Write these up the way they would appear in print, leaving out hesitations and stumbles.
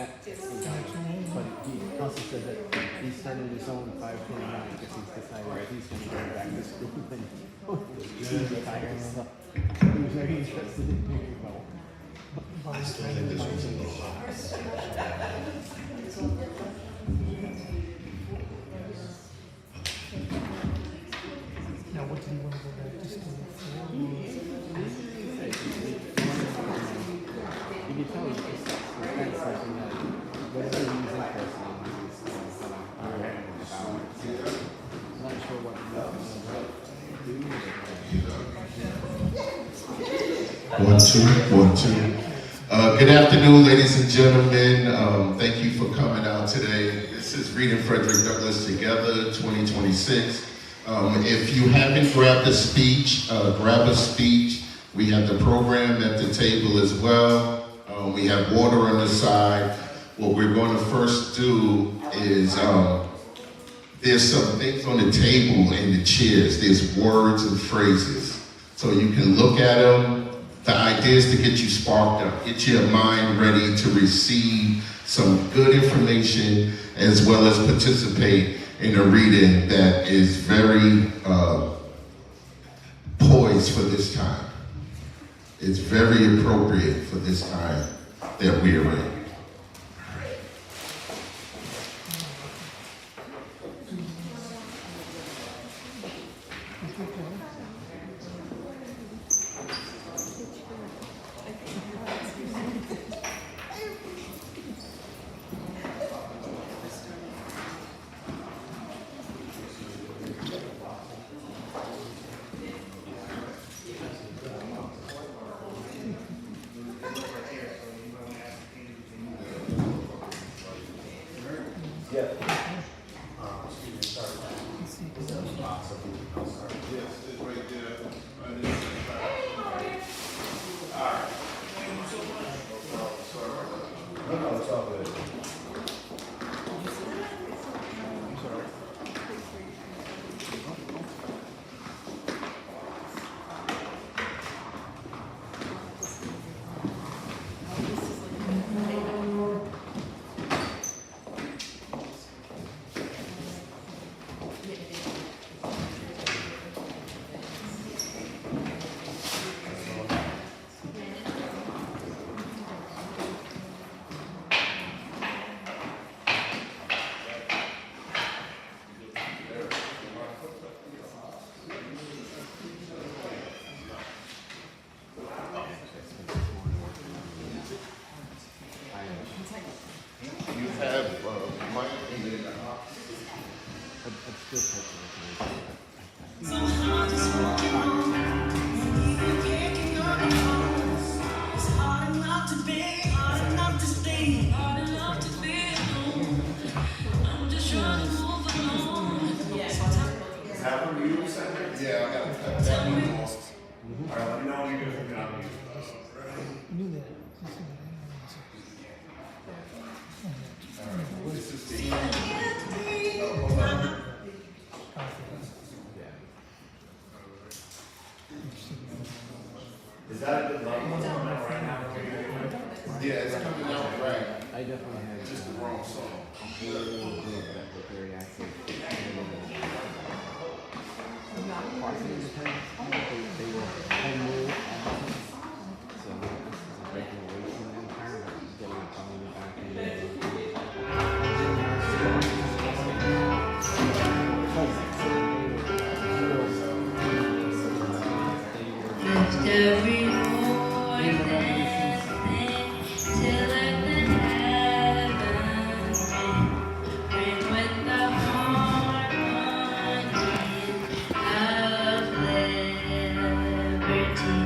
met but he also said that he started his own 529 because he's decided that he's going to go back to school and he's retired. So he was very interested in hearing about Now, what did he want to go back to school for? You can tell he's just kind of something that whatever he's interested in, he's learning about. I'm not sure what he's One, two. Good afternoon, ladies and gentlemen. Thank you for coming out today. This is Reading Frederick Douglass Together 2026. If you haven't grabbed a speech, grab a speech. We have the program at the table as well. We have water on the side. What we're going to first do is, there's some things on the table and the chairs. There's words and phrases. So you can look at them. The idea is to get you sparked up, get your mind ready to receive some good information as well as participate in a reading that is very poised for this time. It's very appropriate for this time that we are in. Is that a good level coming out right now? Yeah, it's coming out right. I definitely had Just the wrong song. very active. Crossing independence, they were home rule. So this is breaking away from the empire, but getting a colony back in every morning till the heavens ring with the harmony of liberty.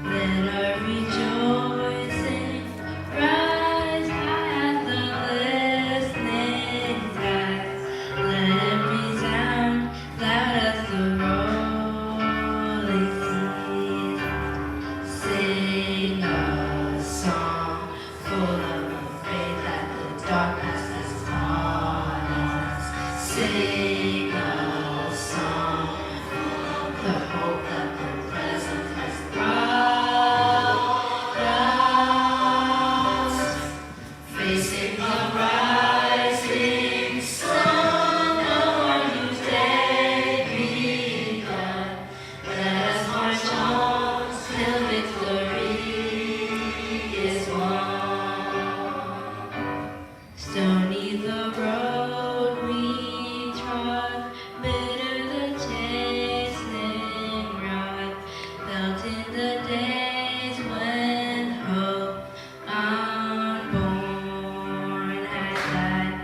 Let our rejoicing rise high at the listening skies. Let it resound loud as the rolling seas. Sing a song full of the faith that the darkness is upon us. Sing a song full of the hope that the present has brought. the days when hope unborn has died,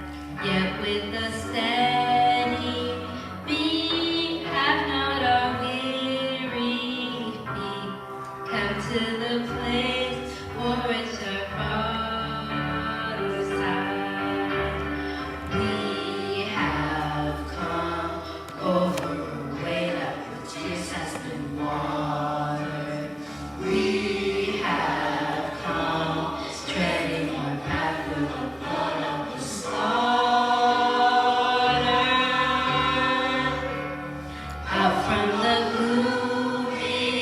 yet with the steady beat have not our weary feet come to the place for which our fathers sighed. We have come over a way that with tears has been watered. We have come treading our path with the blood of the slaughter. Out from the gloomy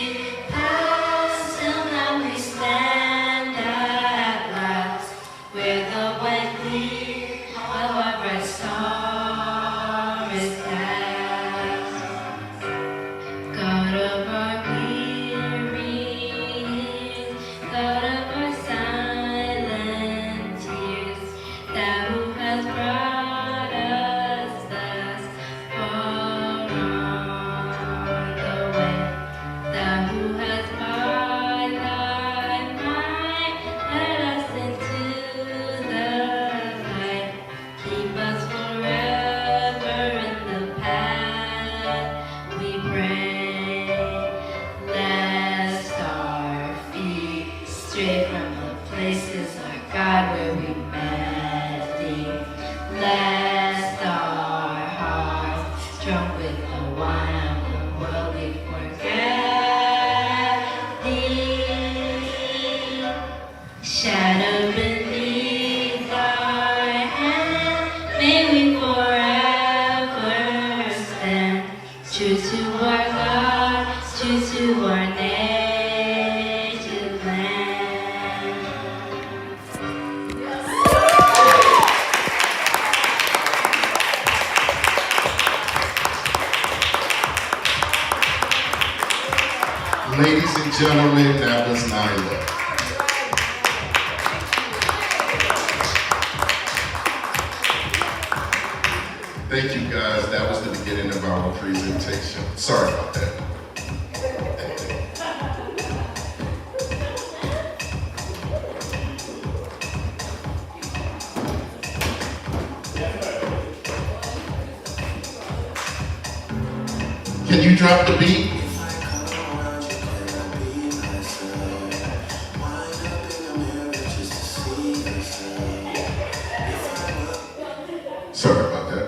past till now we stand at last, where the wet gleam of our bright star is cast. God of our wearies, God of our silent tears, thou who has brought us thus far on the way, thou who has by thy might led us into the light. Keep us forever in the path we pray, lest our feet stray from the places, our God, where we met thee, lest our hearts, drunk with the wine of the world, we forget thee. Shadowed beneath thy hand, may we forever stand, true to our God, true to our native land. Ladies and gentlemen, that was NAYLAH. Thank you guys, that was the beginning of our presentation. Sorry about that. Can you drop the beat? Sorry about that.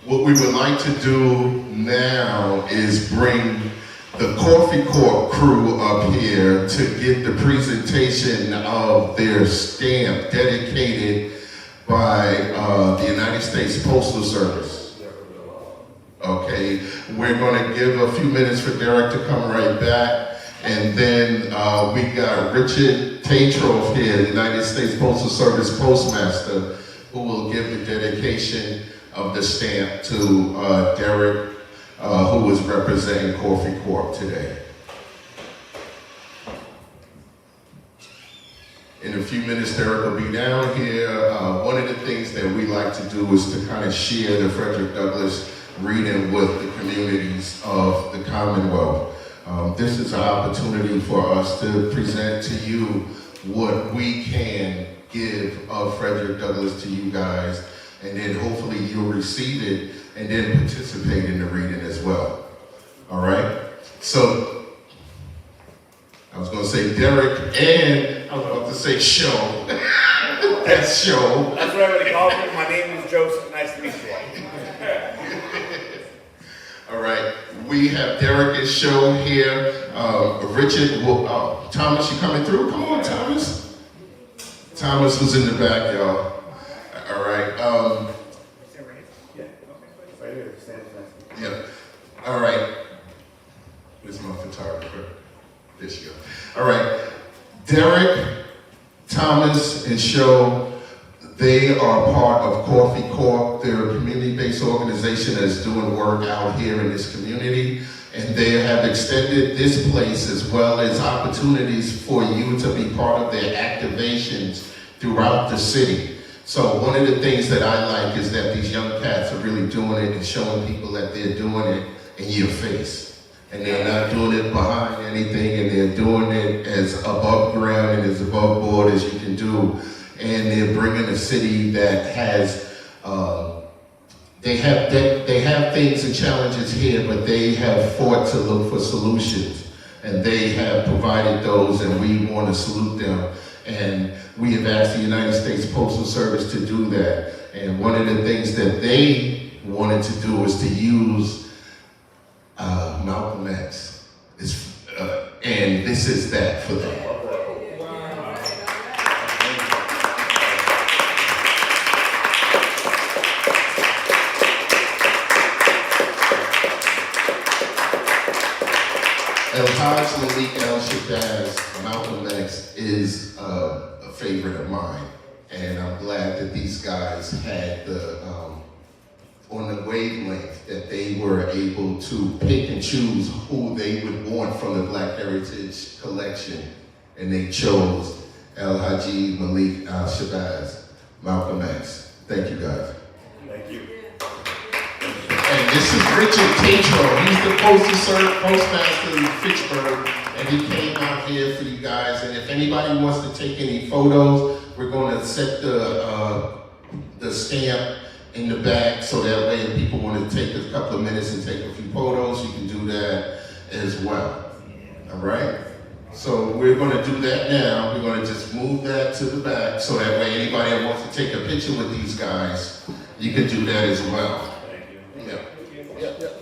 What we would like to do now is bring the Coffee Corp crew up here to get the presentation of their stamp dedicated by the United States Postal Service. Okay, we're going to give a few minutes for Derek to come right back, and then we got Richard Tatro here, the United States Postal Service Postmaster, who will give the dedication of the stamp to Derek, who is representing Coffee Corp today. In a few minutes, Derek will be down here. One of the things that we like to do is to kind of share the Frederick Douglass reading with the communities of the Commonwealth. This is an opportunity for us to present to you what we can give of Frederick Douglass to you guys, and then hopefully you'll receive it and then participate in the reading as well. All right? So, I was gonna say Derek, and I was about to say show. That's show. That's what everybody calls me. My name is Joseph. Nice to meet you all. All right, we have Derek and Show here. Richard, Thomas, you coming through? Come on, Thomas. Thomas was in the back, y'all. All right. Right here. Stand next. Yeah. All right. Where's my photographer? There she goes. All right. Derek, Thomas, and Show, they are part of Coffee Corp. They're a community-based organization that's doing work out here in this community, and they have extended this place as well as opportunities for you to be part of their activations throughout the city. So one of the things that I like is that these young cats are really doing it and showing people that they're doing it in your face. And they're not doing it behind anything, and they're doing it as above ground and as above board as you can do. And they're bringing a city that has, they have things and challenges here, but they have fought to look for solutions. And they have provided those, and we want to salute them. And we have asked the United States Postal Service to do that. And one of the things that they wanted to do was to use Malcolm X. And this is that for them. El-Hajj, Malik, el-Shabazz, Malcolm X is a favorite of mine. And I'm glad that these guys had on the wavelength that they were able to pick and choose who they would want from the Black Heritage Collection. And they chose el-Hajj, Malik, el-Shabazz, Malcolm X. Thank you, guys. Thank you. And this is Richard Tatro. He's the postmaster in Fitchburg, and he came out here for you guys. And if anybody wants to take any photos, we're going to set the stamp in the back, so that way if people want to take a couple of minutes and take a few photos, you can do that as well. All right? So we're going to do that now. We're going to just move that to the back, so that way anybody that wants to take a picture with these guys, you can do that as well. Yeah. Yep.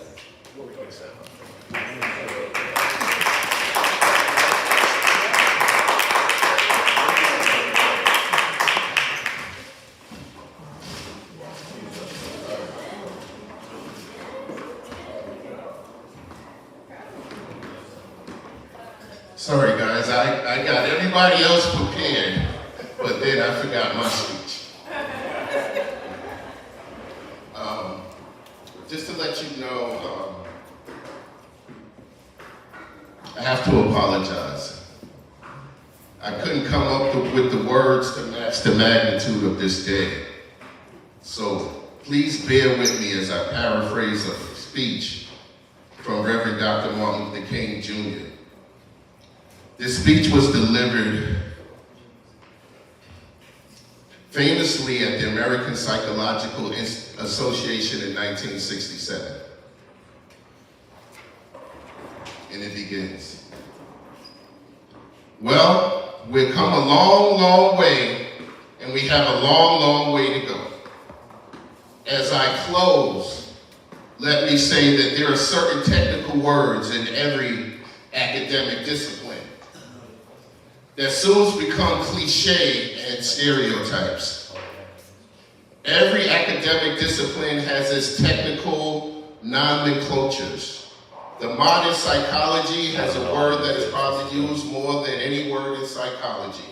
Sorry guys, I got everybody else prepared, but then I forgot my speech. Just to let you know, I have to apologize. I couldn't come up with the words to match the magnitude of this day. So please bear with me as I paraphrase a speech from Reverend Dr. Martin Luther King Jr. This speech was delivered famously at the American Psychological Association in 1967. And it begins. Well, we've come a long, long way, and we have a long, long way to go. As I close, let me say that there are certain technical words in every academic discipline that soon become cliche and stereotypes. Every academic discipline has its technical nomenclatures. The modern psychology has a word that is probably used more than any word in psychology.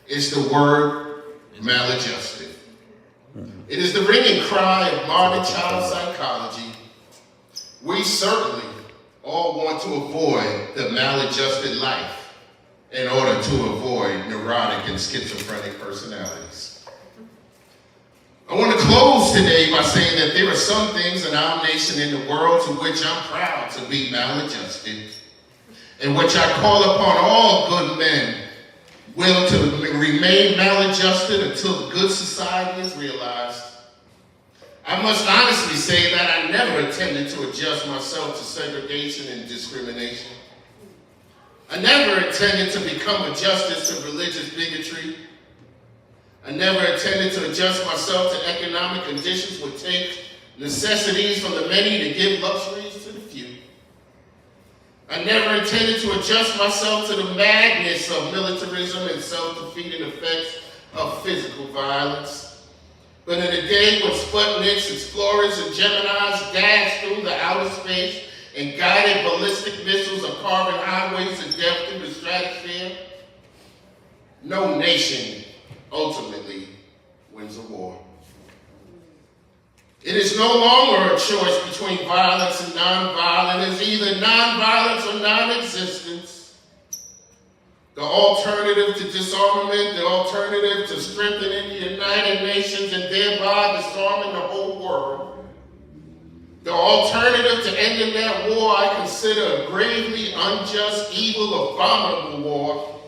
It's the word maladjusted. It is the ringing cry of modern child psychology. We certainly all want to avoid the maladjusted life in order to avoid neurotic and schizophrenic personalities. I want to close today by saying that there are some things in our nation and the world to which I'm proud to be maladjusted, in which I call upon all good men will to remain maladjusted until the good society is realized. I must honestly say that I never intended to adjust myself to segregation and discrimination. I never intended to become a justice to religious bigotry. I never intended to adjust myself to economic conditions which take necessities from the many to give luxuries to the few. I never intended to adjust myself to the madness of militarism and self-defeating effects of physical violence. But in a day when Sputniks, explorers, and Geminis dash through the outer space and guided ballistic missiles are carving highways of death through the stratosphere, no nation ultimately wins a war. It is no longer a choice between violence and nonviolence. It is either nonviolence or non-existence. The alternative to disarmament, the alternative to strengthening the United Nations and thereby disarming the whole world. The alternative to ending that war I consider a gravely unjust, evil, abominable war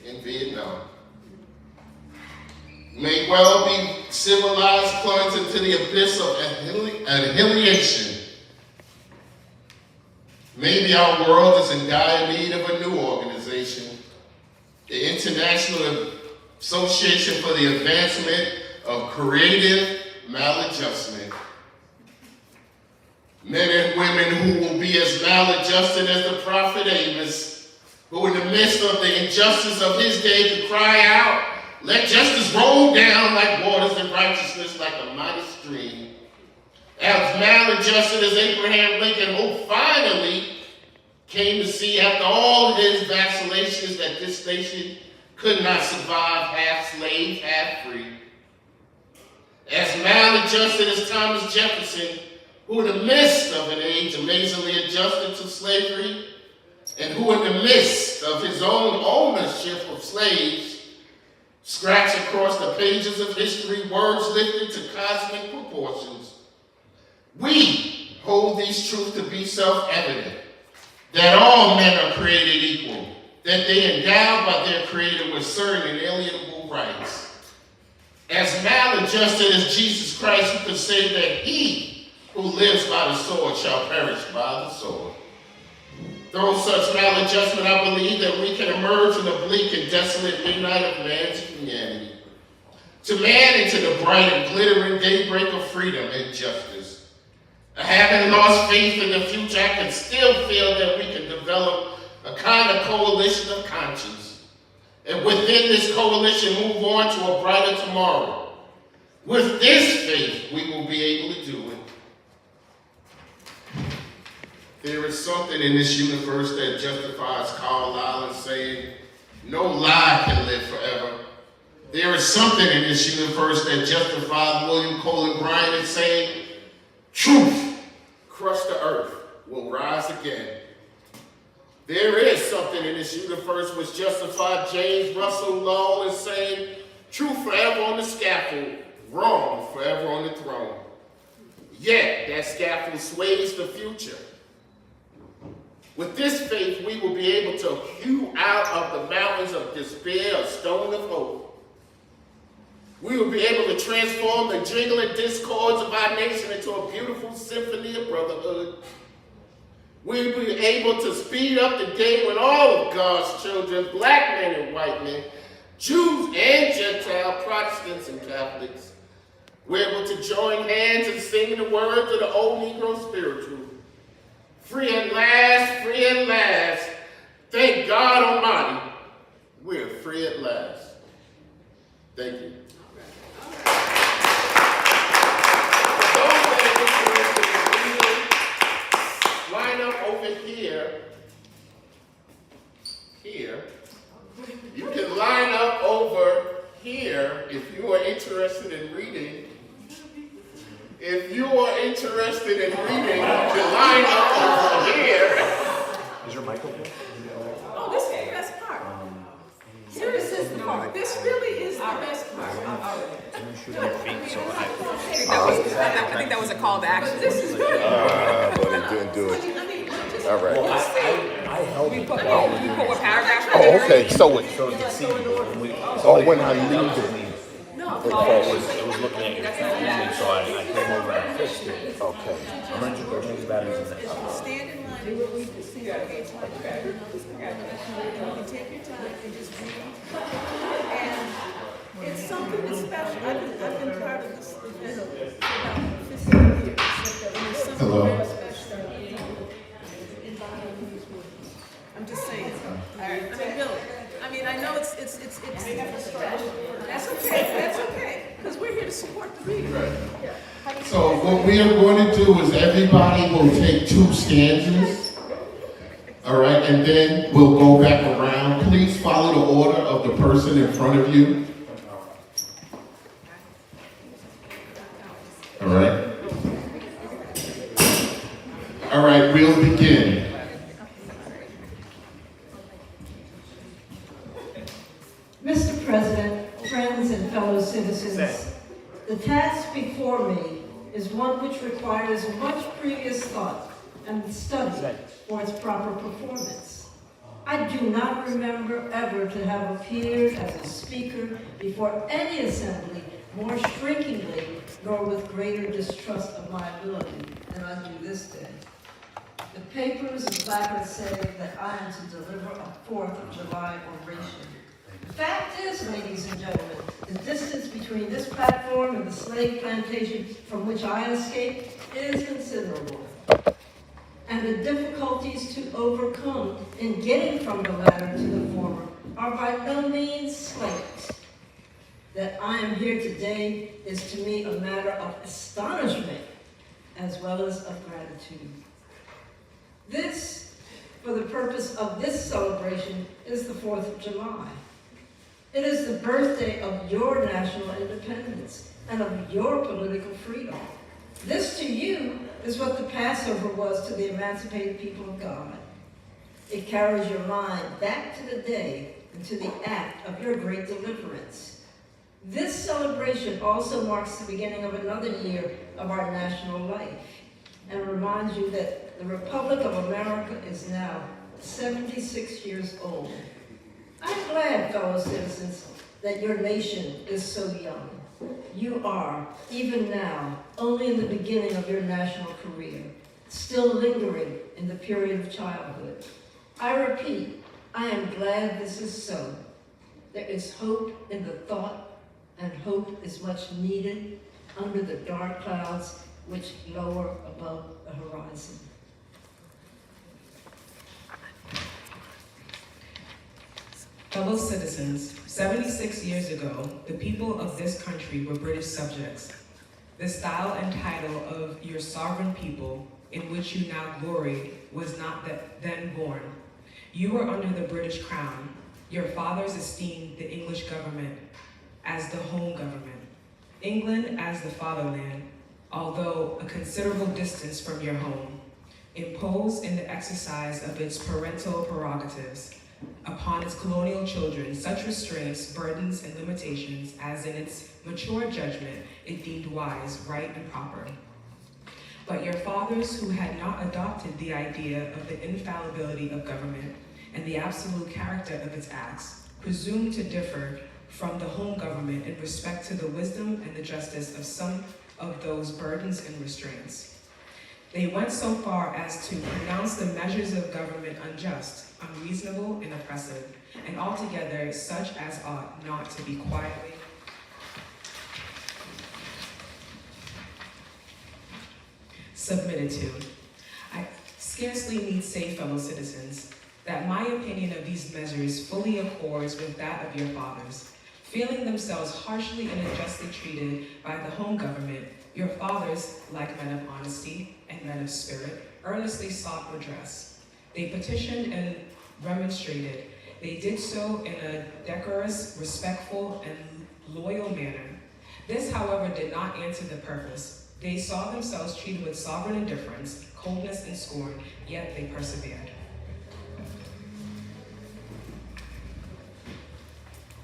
in Vietnam. May well be civilized plunged into the abyss of annihilation. Maybe our world is in dire need of a new organization, the International Association for the Advancement of Creative Maladjustment. Men and women who will be as maladjusted as the prophet Amos, who in the midst of the injustice of his day could cry out, "Let justice roll down like waters and righteousness like a mighty stream." As maladjusted as Abraham Lincoln, who finally came to see after all his vacillations that this nation could not survive half slave, half free. As maladjusted as Thomas Jefferson, who in the midst of an age amazingly adjusted to slavery, and who in the midst of his own ownership of slaves, scratched across the pages of history words lifted to cosmic proportions. We hold these truths to be self-evident, that all men are created equal, that they are endowed by their Creator with certain inalienable rights. As maladjusted as Jesus Christ, who could say that he who lives by the sword shall perish by the sword. Through such maladjustment, I believe that we can emerge from the bleak and desolate midnight of man's humanity, to man into the bright and glittering daybreak of freedom and justice. Having lost faith in the future, I can still feel that we can develop a kind of coalition of conscience, and within this coalition move on to a brighter tomorrow. With this faith, we will be able to do it. There is something in this universe that justifies Carlyle saying, "No lie can live forever." There is something in this universe that justifies William Cullen Bryant saying, "Truth, crushed to earth, will rise again." There is something in this universe which justified James Russell Lowell in saying, "Truth forever on the scaffold, wrong forever on the throne." Yet that scaffold sways the future. With this faith, we will be able to hew out of the mountains of despair a stone of hope. We will be able to transform the jingling discords of our nation into a beautiful symphony of brotherhood. We will be able to speed up the day when all of God's children, black men and white men, Jews and Gentile, Protestants and Catholics, we're able to join hands and sing the words of the old Negro spiritual. Free at last, thank God Almighty, we're free at last. Thank you. For those that are interested in reading, line up over here. You can line up over here if you are interested in reading. If you are interested in reading, you can line up over here. Is your microphone? Oh, this is the best part. This is the part. This really is the best part. I think that was a call to action. This is good. But it didn't do it. All right. I held You it. put what paragraph? Oh, okay. So it. So to see When I leave it. it was looking at your phone, so I came over and fixed it. Okay. I'm going to change batteries in that. Stand in line and read the scene. You can take your time and just read. And it's something that's special. I've been part of this event for about 15 years. And it's something Hello. very special. I'm just saying. All right. I mean, really. I mean, I know it's that's okay. Because we're here to support the reader. So what we are going to do is everybody will take 2 stanzas, all right, and then we'll go back around. Please follow the order of the person in front of you. All right. All right, we'll begin. Mr. President, friends and fellow citizens, the task before me is one which requires much previous thought and study for its proper performance. I do not remember ever to have appeared as a speaker before any assembly more shrinkingly nor with greater distrust of my ability than I do this day. The papers and placards say that I am to deliver a 4th of July oration. The fact is, ladies and gentlemen, the distance between this platform and the slave plantation from which I escaped is considerable. And the difficulties to overcome in getting from the latter to the former are by no means slight. That I am here today is to me a matter of astonishment as well as of gratitude. This, for the purpose of this celebration, is the 4th of July. It is the birthday of your national independence and of your political freedom. This to you is what the Passover was to the emancipated people of God. It carries your mind back to the day and to the act of your great deliverance. This celebration also marks the beginning of another year of our national life and reminds you that the Republic of America is now 76 years old. I'm glad, fellow citizens, that your nation is so young. You are, even now, only in the beginning of your national career, still lingering in the period of childhood. I repeat, I am glad this is so. There is hope in the thought, and hope is much needed under the dark clouds which lower above the horizon. Fellow citizens, 76 years ago, the people of this country were British subjects. The style and title of your sovereign people, in which you now gloried, was not then born. You were under the British crown. Your fathers esteemed the English government as the home government, England as the fatherland, although a considerable distance from your home, imposed in the exercise of its parental prerogatives upon its colonial children such restraints, burdens, and limitations as in its mature judgment it deemed wise, right, and proper. But your fathers, who had not adopted the idea of the infallibility of government and the absolute character of its acts, presumed to differ from the home government in respect to the wisdom and the justice of some of those burdens and restraints. They went so far as to pronounce the measures of government unjust, unreasonable, and oppressive, and altogether such as ought not to be quietly submitted to. I scarcely need say, fellow citizens, that my opinion of these measures fully accords with that of your fathers. Feeling themselves harshly and unjustly treated by the home government, your fathers, like men of honesty and men of spirit, earnestly sought redress. They petitioned and remonstrated. They did so in a decorous, respectful, and loyal manner. This, however, did not answer the purpose. They saw themselves treated with sovereign indifference, coldness, and scorn, yet they persevered.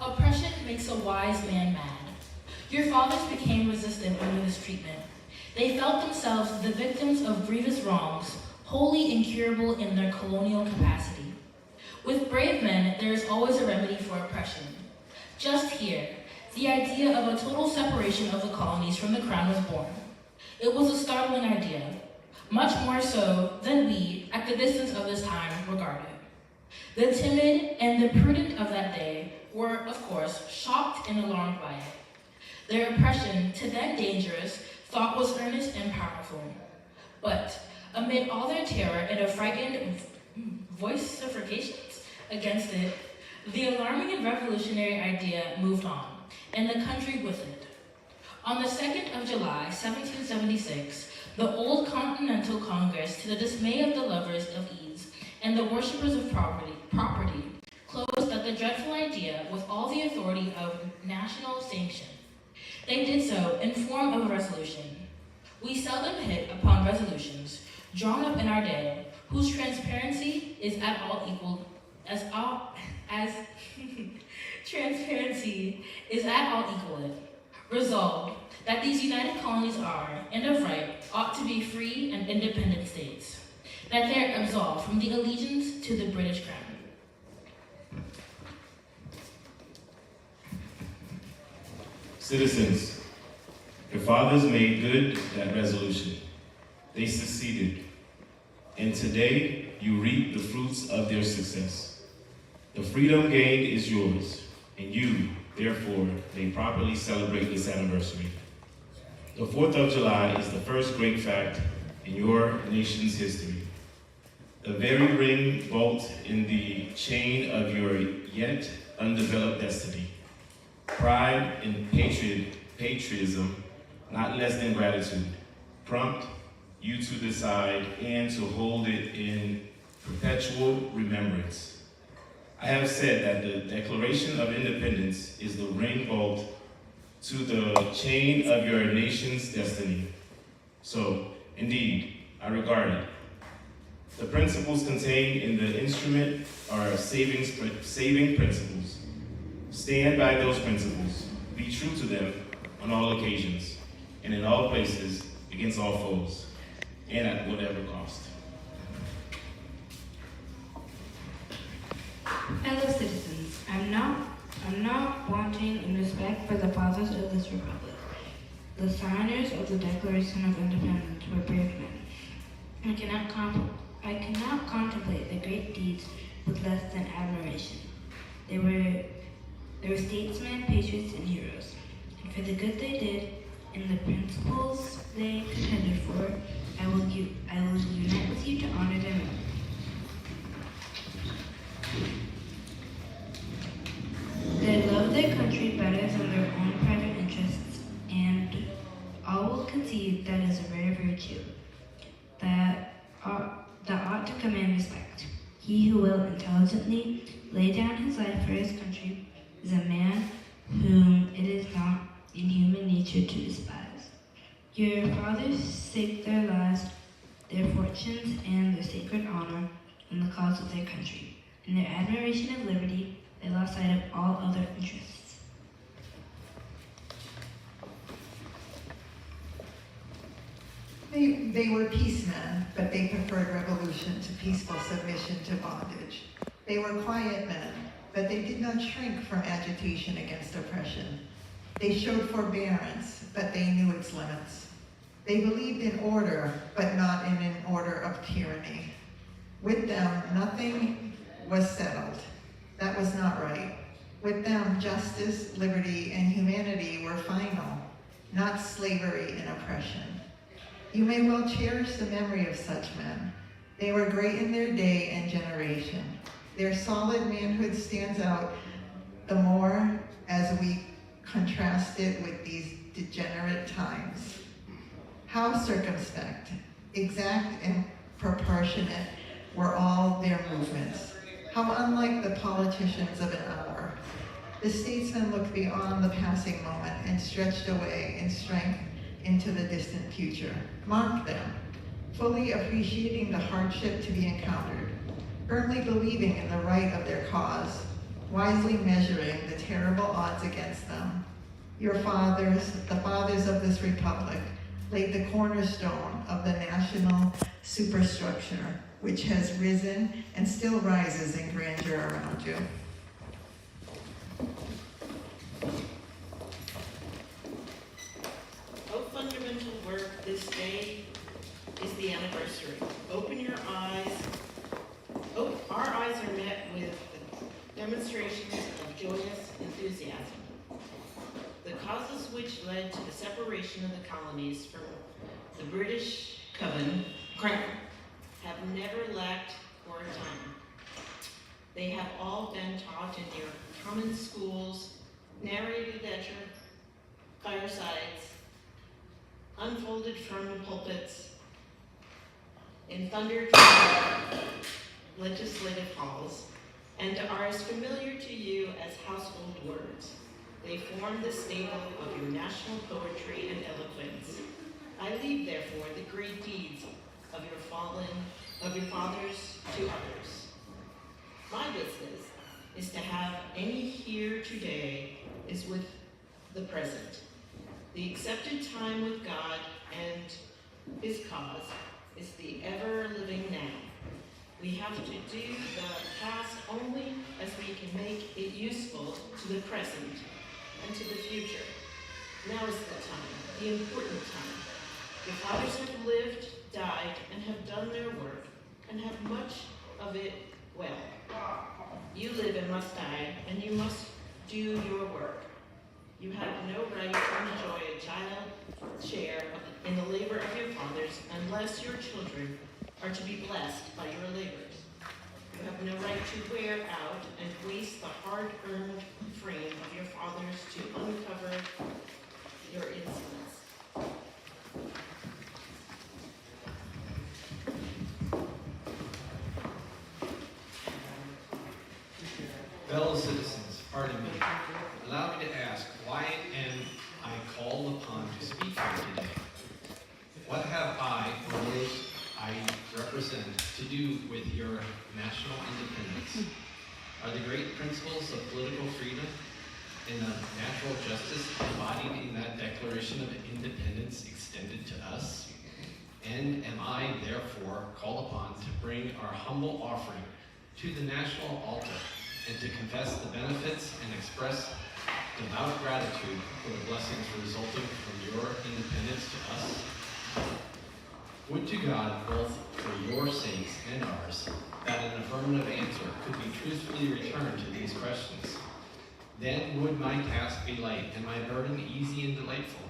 Oppression makes a wise man mad. Your fathers became resistant under this treatment. They felt themselves the victims of grievous wrongs, wholly incurable in their colonial capacity. With brave men, there is always a remedy for oppression. Just here, the idea of a total separation of the colonies from the crown was born. It was a startling idea, much more so than we, at the distance of this time, regarded. The timid and the prudent of that day were, of course, shocked and alarmed by it. Their oppression, to them dangerous, thought was earnest and powerful. But amid all their terror and affrighted vociferous against it, the alarming and revolutionary idea moved on, and the country with it. On the 2nd of July, 1776, the Old Continental Congress, to the dismay of the lovers of ease and the worshippers of property, closed at the dreadful idea with all the authority of national sanction. They did so in form of a resolution. We seldom hit upon resolutions drawn up in our day whose transparency is at all equal transparency is at all equal it. Resolved that these united colonies are, and of right, ought to be free and independent states, that they are absolved from the allegiance to the British crown. Citizens, your fathers made good that resolution. They succeeded, and today you reap the fruits of their success. The freedom gained is yours, and you, therefore, may properly celebrate this anniversary. The 4th of July is the first great fact in your nation's history. The very ring bolt in the chain of your yet undeveloped destiny. Pride and patriotism, not less than gratitude, prompt you to decide and to hold it in perpetual remembrance. I have said that the Declaration of Independence is the ring bolt to the chain of your nation's destiny. So, indeed, I regard it. The principles contained in the instrument are saving principles. Stand by those principles. Be true to them on all occasions and in all places against all foes and at whatever cost. Fellow citizens, I'm not wanting in respect for the fathers of this republic. The signers of the Declaration of Independence were brave men. I cannot contemplate the great deeds with less than admiration. They were statesmen, patriots, and heroes. And for the good they did and the principles they contended for, I will unite with you to honor their memory. They loved their country better than their own private interests, and all will concede that is a rare virtue that ought to command respect. He who will intelligently lay down his life for his country is a man whom it is not in human nature to despise. Your fathers staked their lives, their fortunes, and their sacred honor in the cause of their country. In their admiration of liberty, they lost sight of all other interests. They were peacemen, but they preferred revolution to peaceful submission to bondage. They were quiet men, but they did not shrink from agitation against oppression. They showed forbearance, but they knew its limits. They believed in order, but not in an order of tyranny. With them, nothing was settled. That was not right. With them, justice, liberty, and humanity were final, not slavery and oppression. You may well cherish the memory of such men. They were great in their day and generation. Their solid manhood stands out the more as we contrast it with these degenerate times. How circumspect, exact, and proportionate were all their movements. How unlike the politicians of an hour. The statesmen looked beyond the passing moment and stretched away in strength into the distant future. Mark them, fully appreciating the hardship to be encountered, firmly believing in the right of their cause, wisely measuring the terrible odds against them. Your fathers, the fathers of this republic, laid the cornerstone of the national superstructure, which has risen and still rises in grandeur around you. Oh, fundamental work this day is the anniversary. Open your eyes. Oh, our eyes are met with demonstrations of joyous enthusiasm. The causes which led to the separation of the colonies from the British Crown have never lacked for a time. They have all been taught in your common schools, narrated at your firesides, unfolded from the pulpits, and thundered from legislative halls, and are as familiar to you as household words. They form the staple of your national poetry and eloquence. I leave, therefore, the great deeds of your fathers to others. My business is to have any here today is with the present. The accepted time with God and His cause is the ever-living now. We have to do the past only as we can make it useful to the present and to the future. Now is the time, the important time. Your fathers have lived, died, and have done their work, and have much of it well. You live and must die, and you must do your work. You have no right to enjoy a child share in the labor of your fathers unless your children are to be blessed by your labors. You have no right to wear out and waste the hard-earned frame of your fathers to uncover your insolence. Fellow citizens, pardon me. Allow me to ask, why am I called upon to speak here today? What have I, or those I represent, to do with your national independence? Are the great principles of political freedom and of natural justice embodied in that Declaration of Independence extended to us? And am I, therefore, called upon to bring our humble offering to the national altar and to confess the benefits and express devout gratitude for the blessings resulting from your independence to us? Would to God, both for your sakes and ours, that an affirmative answer could be truthfully returned to these questions. Then would my task be light and my burden easy and delightful.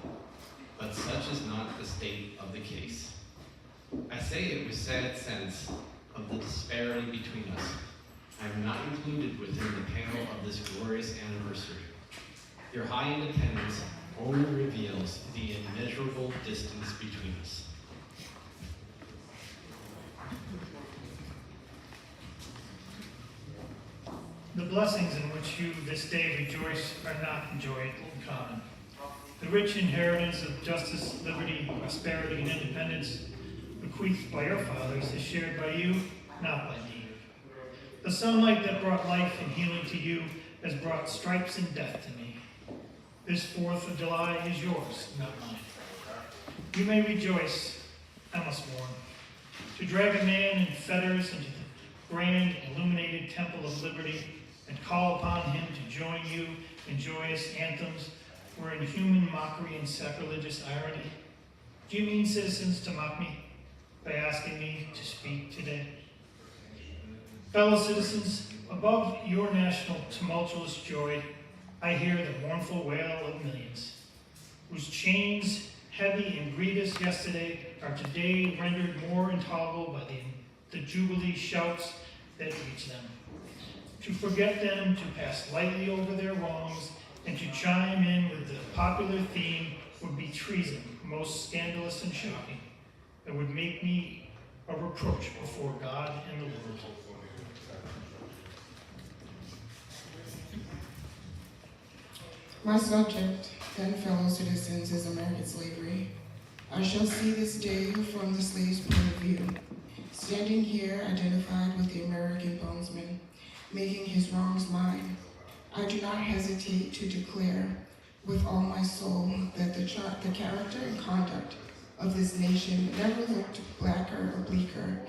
But such is not the state of the case. I say it with sad sense of the disparity between us. I am not included within the panel of this glorious anniversary. Your high independence only reveals the immeasurable distance between us. The blessings in which you this day rejoice are not enjoyed in common. The rich inheritance of justice, liberty, prosperity, and independence bequeathed by your fathers is shared by you, not by me. The sunlight that brought life and healing to you has brought stripes and death to me. This 4th of July is yours, not mine. You may rejoice, I must warn. To drag a man in fetters into the grand illuminated temple of liberty and call upon him to join you in joyous anthems were inhuman mockery and sacrilegious irony. Do you mean, citizens, to mock me by asking me to speak today? Fellow citizens, above your national tumultuous joy, I hear the mournful wail of millions, whose chains, heavy and grievous yesterday, are today rendered more intolerable by the jubilee shouts that reach them. To forget them, to pass lightly over their wrongs, and to chime in with the popular theme would be treason, most scandalous and shocking. It would make me a reproach before God and the world. My subject, then, fellow citizens, is American slavery. I shall see this day from the slave's point of view, standing here identified with the American bondsman, making his wrongs mine. I do not hesitate to declare with all my soul that the character and conduct of this nation never looked blacker or bleaker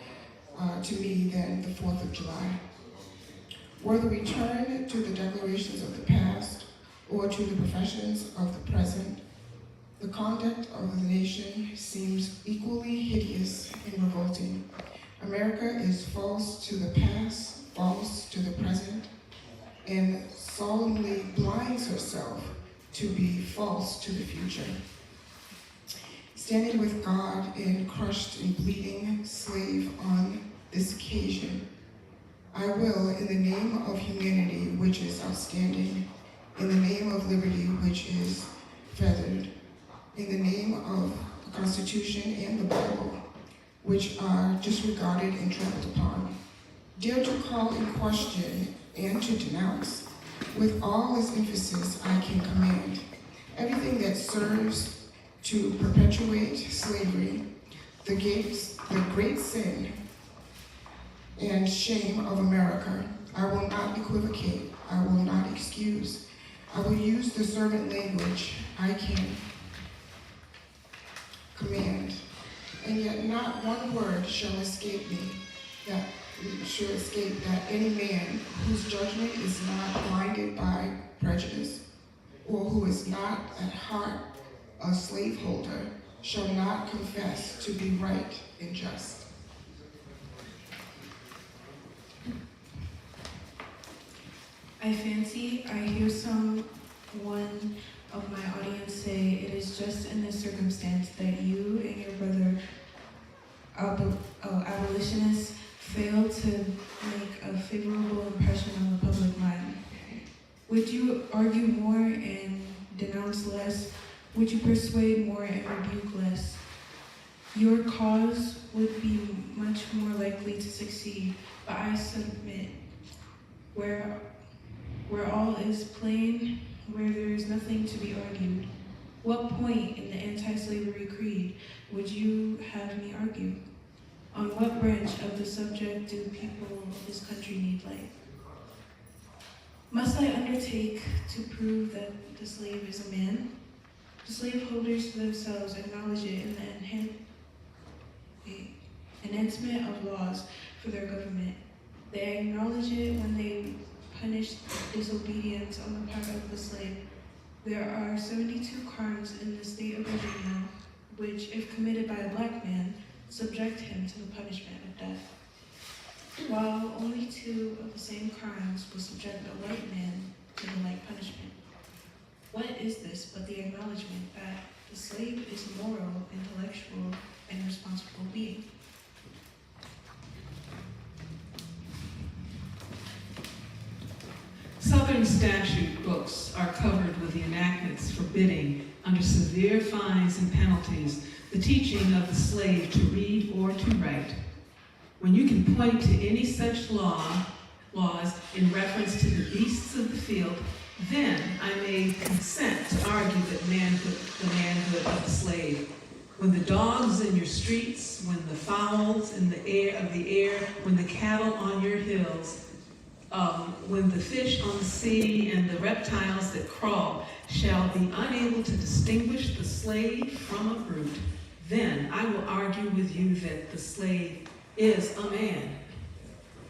to me than the 4th of July. Were the return to the declarations of the past or to the professions of the present, the conduct of the nation seems equally hideous and revolting. America is false to the past, false to the present, and solemnly blinds herself to be false to the future. Standing with God and crushed and bleeding slave on this occasion, I will, in the name of humanity, which is outstanding, in the name of liberty, which is feathered, in the name of the Constitution and the Bible, which are disregarded and trampled upon, dare to call in question and to denounce, with all its emphasis I can command, everything that serves to perpetuate slavery, the great sin and shame of America. I will not equivocate, I will not excuse. I will use the servant language I can. command. And yet not one word shall escape me, that any man whose judgment is not blinded by prejudice, or who is not at heart a slaveholder, shall not confess to be right and just. I fancy I hear someone of my audience say it is just in this circumstance that you and your brother abolitionists failed to make a favorable impression on the public mind. Would you argue more and denounce less? Would you persuade more and rebuke less? Your cause would be much more likely to succeed, but I submit where all is plain, where there is nothing to be argued. What point in the anti-slavery creed would you have me argue? On what branch of the subject do people of this country need light? Must I undertake to prove that the slave is a man? The slaveholders themselves acknowledge it in the enactment of laws for their government. They acknowledge it when they punish disobedience on the part of the slave. There are 72 crimes in the state of Virginia, which, if committed by a black man, subject him to the punishment of death, while only 2 of the same crimes will subject a white man to the like punishment. What is this but the acknowledgement that the slave is a moral, intellectual, and responsible being? Southern statute books are covered with the enactments forbidding, under severe fines and penalties, the teaching of the slave to read or to write. When you can point to any such laws in reference to the beasts of the field, then I may consent to argue that the manhood of the slave. When the dogs in your streets, when the fowls in the air, when the cattle on your hills, when the fish on the sea and the reptiles that crawl shall be unable to distinguish the slave from a brute, then I will argue with you that the slave is a man.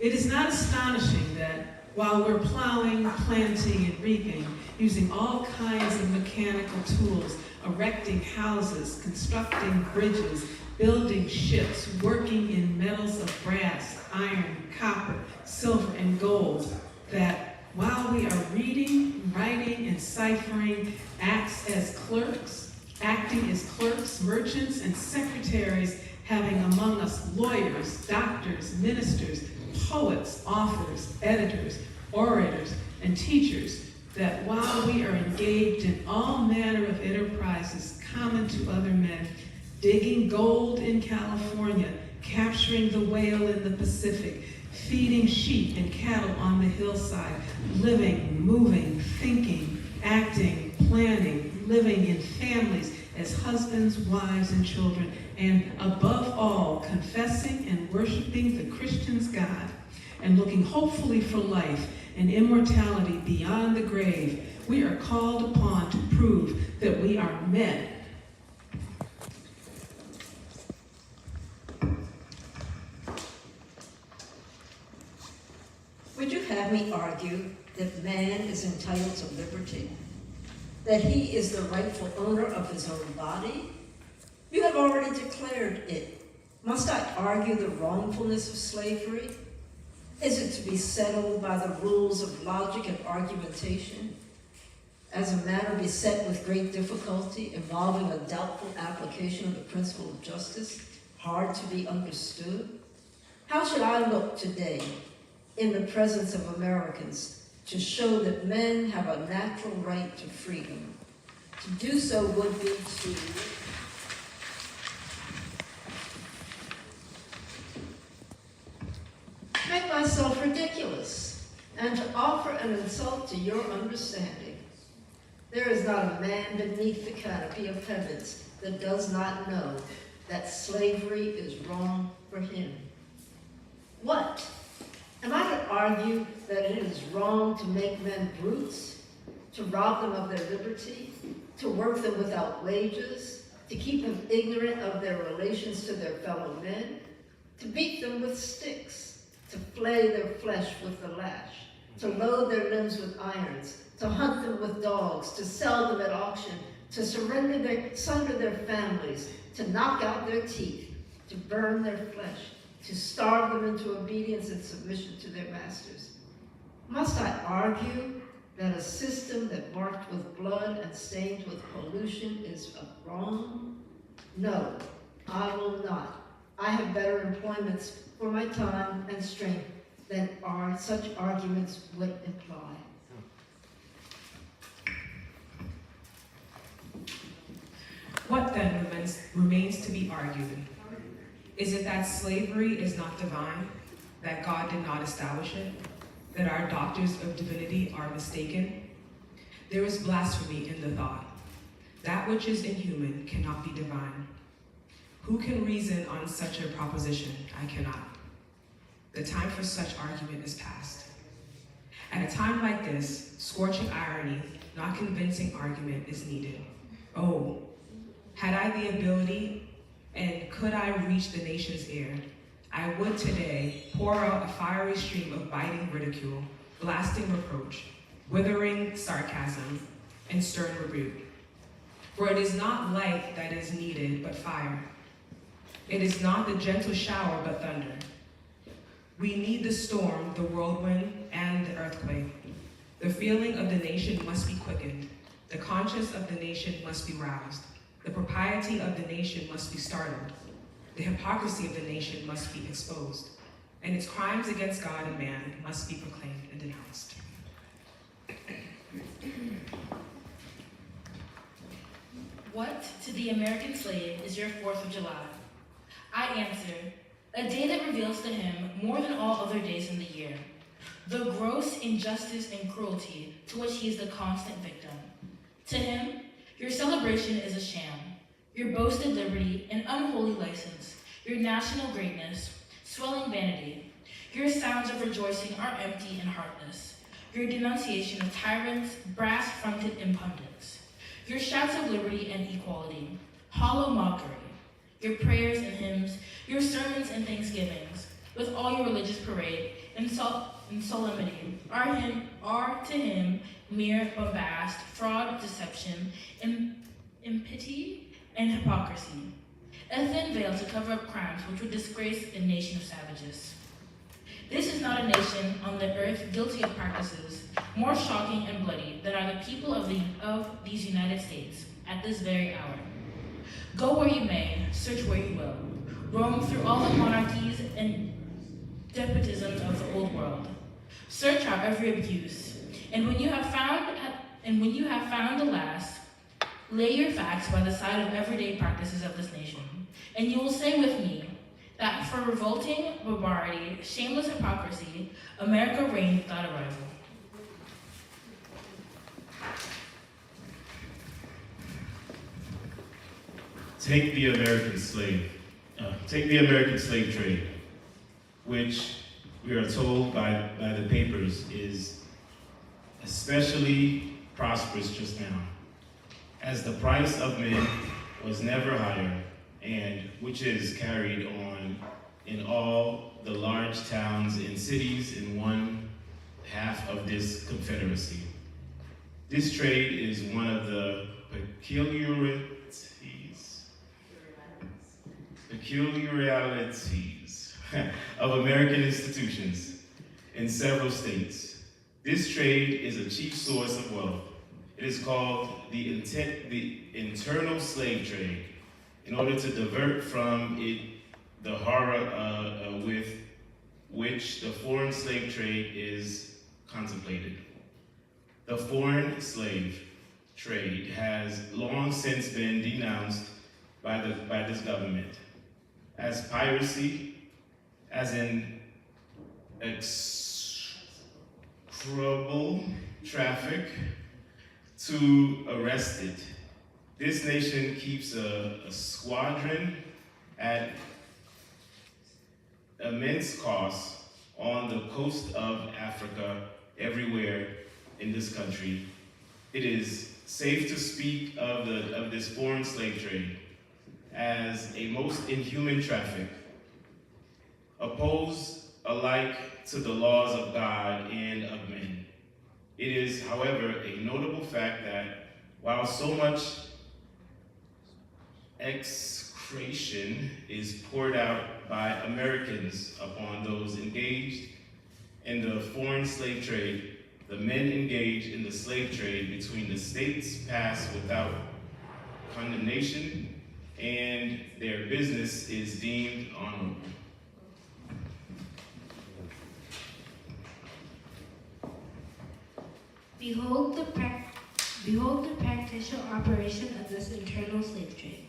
It is not astonishing that while we're plowing, planting, and reaping, using all kinds of mechanical tools, erecting houses, constructing bridges, building ships, working in metals of brass, iron, copper, silver, and gold, that while we are reading, writing, and ciphering, acting as clerks, merchants, and secretaries, having among us lawyers, doctors, ministers, poets, authors, editors, orators, and teachers, that while we are engaged in all manner of enterprises common to other men, digging gold in California, capturing the whale in the Pacific, feeding sheep and cattle on the hillside, living, moving, thinking, acting, planning, living in families as husbands, wives, and children, and above all, confessing and worshiping the Christian's God, and looking hopefully for life and immortality beyond the grave, we are called upon to prove that we are men. Would you have me argue that man is entitled to liberty? That he is the rightful owner of his own body? You have already declared it. Must I argue the wrongfulness of slavery? Is it to be settled by the rules of logic and argumentation? As a matter beset with great difficulty, involving a doubtful application of the principle of justice, hard to be understood? How should I look today in the presence of Americans to show that men have a natural right to freedom? To do so would be to make myself ridiculous and to offer an insult to your understanding. There is not a man beneath the canopy of heavens that does not know that slavery is wrong for him. What? Am I to argue that it is wrong to make men brutes, to rob them of their liberty, to work them without wages, to keep them ignorant of their relations to their fellow men, to beat them with sticks, to flay their flesh with the lash, to load their limbs with irons, to hunt them with dogs, to sell them at auction, to sunder their families, to knock out their teeth, to burn their flesh, to starve them into obedience and submission to their masters. Must I argue that a system that marked with blood and stained with pollution is wrong? No, I will not. I have better employments for my time and strength than such arguments would imply. What then remains to be argued? Is it that slavery is not divine, that God did not establish it, that our doctors of divinity are mistaken? There is blasphemy in the thought. That which is inhuman cannot be divine. Who can reason on such a proposition? I cannot. The time for such argument is past. At a time like this, scorching irony, not convincing argument is needed. Oh, had I the ability and could I reach the nation's ear, I would today pour out a fiery stream of biting ridicule, blasting reproach, withering sarcasm, and stern rebuke. For it is not light that is needed, but fire. It is not the gentle shower, but thunder. We need the storm, the whirlwind, and the earthquake. The feeling of the nation must be quickened. The conscience of the nation must be roused. The propriety of the nation must be startled. The hypocrisy of the nation must be exposed. And its crimes against God and man must be proclaimed and denounced. What to the American slave is your 4th of July? I answer, a day that reveals to him more than all other days in the year, the gross injustice and cruelty to which he is the constant victim. To him, your celebration is a sham, your boasted liberty an unholy license, your national greatness, swelling vanity. Your sounds of rejoicing are empty and heartless, your denunciation of tyrants, brass-fronted impudence. Your shouts of liberty and equality, hollow mockery. Your prayers and hymns, your sermons and thanksgivings, with all your religious parade and solemnity, are to him mere bombast, fraud, deception, impiety, and hypocrisy. A thin veil to cover up crimes which would disgrace a nation of savages. This is not a nation on the earth guilty of practices more shocking and bloody than are the people of these United States at this very hour. Go where you may, search where you will, roam through all the monarchies and despotisms of the old world. Search out every abuse, and when you have found the last, lay your facts by the side of everyday practices of this nation, and you will say with me that for revolting barbarity, shameless hypocrisy, America reigned without a rival. Take the American slave trade, which we are told by the papers is especially prosperous just now, as the price of men was never higher, and which is carried on in all the large towns and cities in one half of this confederacy. This trade is one of the peculiarities of American institutions in several states. This trade is a chief source of wealth. It is called the internal slave trade, in order to divert from it the horror with which the foreign slave trade is contemplated. The foreign slave trade has long since been denounced by this government as piracy, as an execrable traffic to arrest it. This nation keeps a squadron at immense cost on the coast of Africa, everywhere in this country. It is safe to speak of this foreign slave trade as a most inhuman traffic, opposed alike to the laws of God and of men. It is, however, a notable fact that while so much execration is poured out by Americans upon those engaged in the foreign slave trade, the men engaged in the slave trade between the states pass without condemnation, and their business is deemed honorable. Behold the practical operation of this internal slave trade.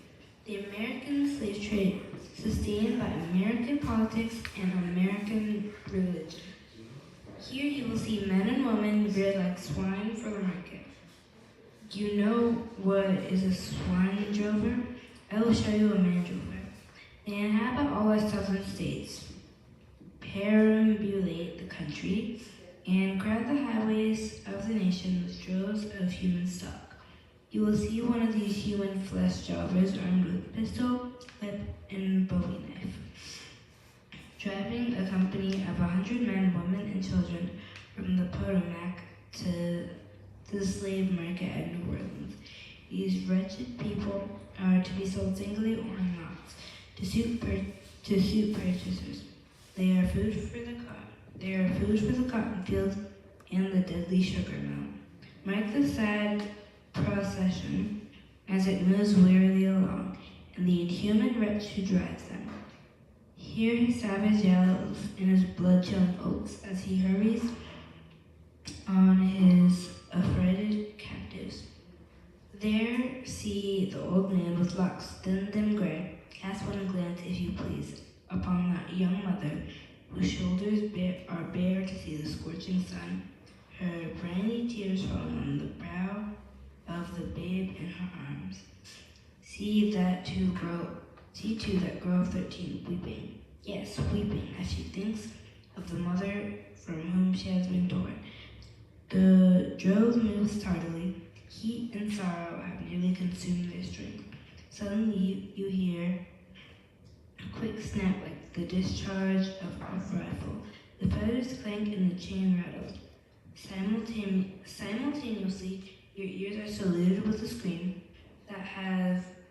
The American slave trade, sustained by American politics and American religion. Here you will see men and women reared like swine for the market. Do you know what is a swine drover? I will show you a man drover. They inhabit all our southern states, perambulate the country, and crowd the highways of the nation with droves of human stock. You will see one of these human flesh drovers armed with pistol, whip, and bowie knife, driving a company of 100 men, women, and children from the Potomac to the slave market at New Orleans. These wretched people are to be sold singly or in lots to suit purchasers. They are food for the cotton fields and the deadly sugar mill. Mark the sad procession as it moves wearily along, and the inhuman wretch who drives them. Hear his savage yells and his blood-chilling oaths as he hurries on his affrighted captives. There see the old man with locks thinned and gray. Cast one glance, if you please, upon that young mother whose shoulders are bare to see the scorching sun, her briny tears falling on the brow of the babe in her arms. See too that girl of 13 weeping. Yes, weeping as she thinks of the mother from whom she has been torn. The drove moves tardily. Heat and sorrow have nearly consumed their strength. Suddenly you hear a quick snap like the discharge of a rifle. The feathers clank and the chain rattles. Simultaneously, your ears are saluted with a scream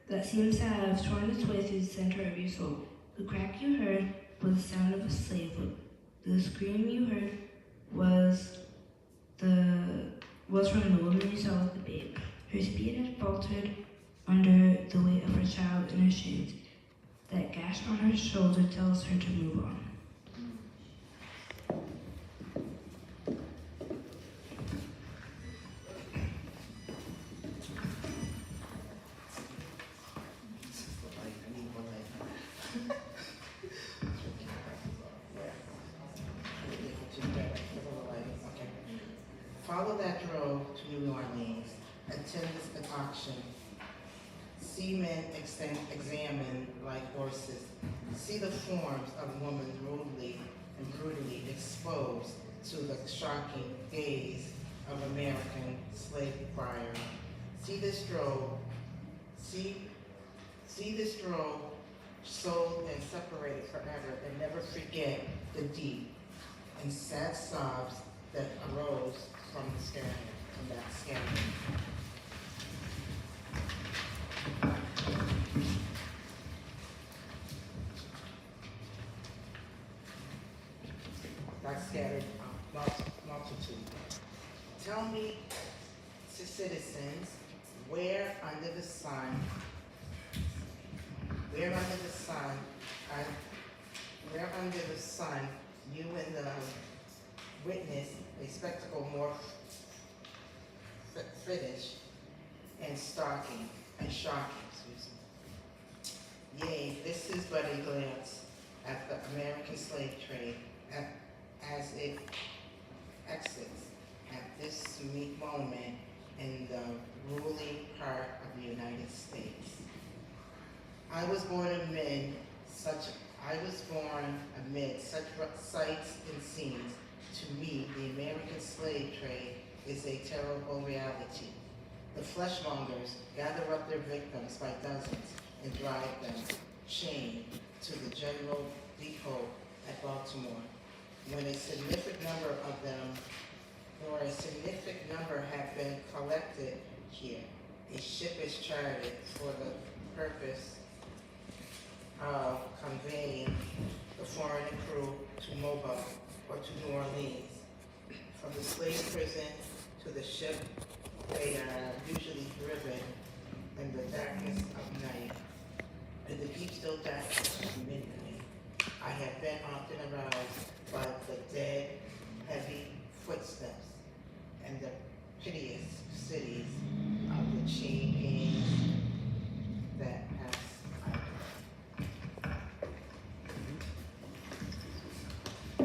that seems to have torn its way through the center of your soul. The crack you heard was the sound of a slave whip. The scream you heard was from the woman you saw with the babe. Her speed had faltered under the weight of her child in her chains. That gash on her shoulder tells her to move on. Follow that drove to New Orleans, attend this auction, see men examined like horses, see the forms of women rudely and brutally exposed to the shocking gaze of American slave buyers. See this drove sold and separated forever, and never forget the deep and sad sobs that arose from that scandal. That scattered multitude. Tell me, citizens, where under the sun you and the witness a spectacle more fetish and shocking. Yea, this is but a glance at the American slave trade as it exits at this moment in the ruling part of the United States. I was born amid such sights and scenes. To me, the American slave trade is a terrible reality. The fleshmongers gather up their victims by dozens, and drive them chained to the General Depot at Baltimore. When a significant number of them, or a significant number have been collected here, a ship is chartered for the purpose of conveying the foreign crew to Mobile or to New Orleans. From the slave prison to the ship, they are usually driven in the darkness of night, in the deep still darkness of midnight. I have been often aroused by the dead, heavy footsteps and the piteous cities of the chain gangs that pass by.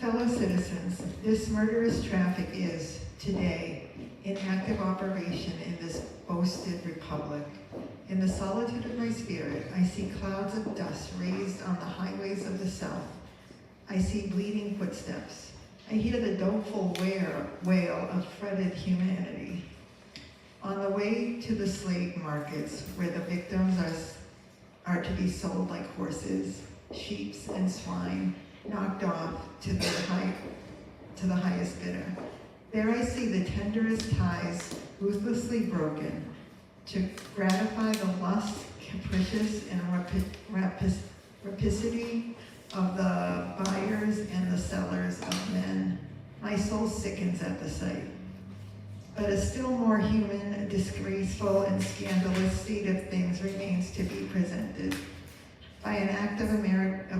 Fellow citizens, this murderous traffic is, today, in active operation in this boasted republic. In the solitude of my spirit, I see clouds of dust raised on the highways of the South. I see bleeding footsteps. I hear the doleful wail of fretted humanity. On the way to the slave markets, where the victims are to be sold like horses, sheep, and swine, knocked off to the highest bidder. There I see the tenderest ties ruthlessly broken to gratify the lust, capricious, and rapacity of the buyers and the sellers of men. My soul sickens at the sight. But a still more human, disgraceful, and scandalous state of things remains to be presented. By an act of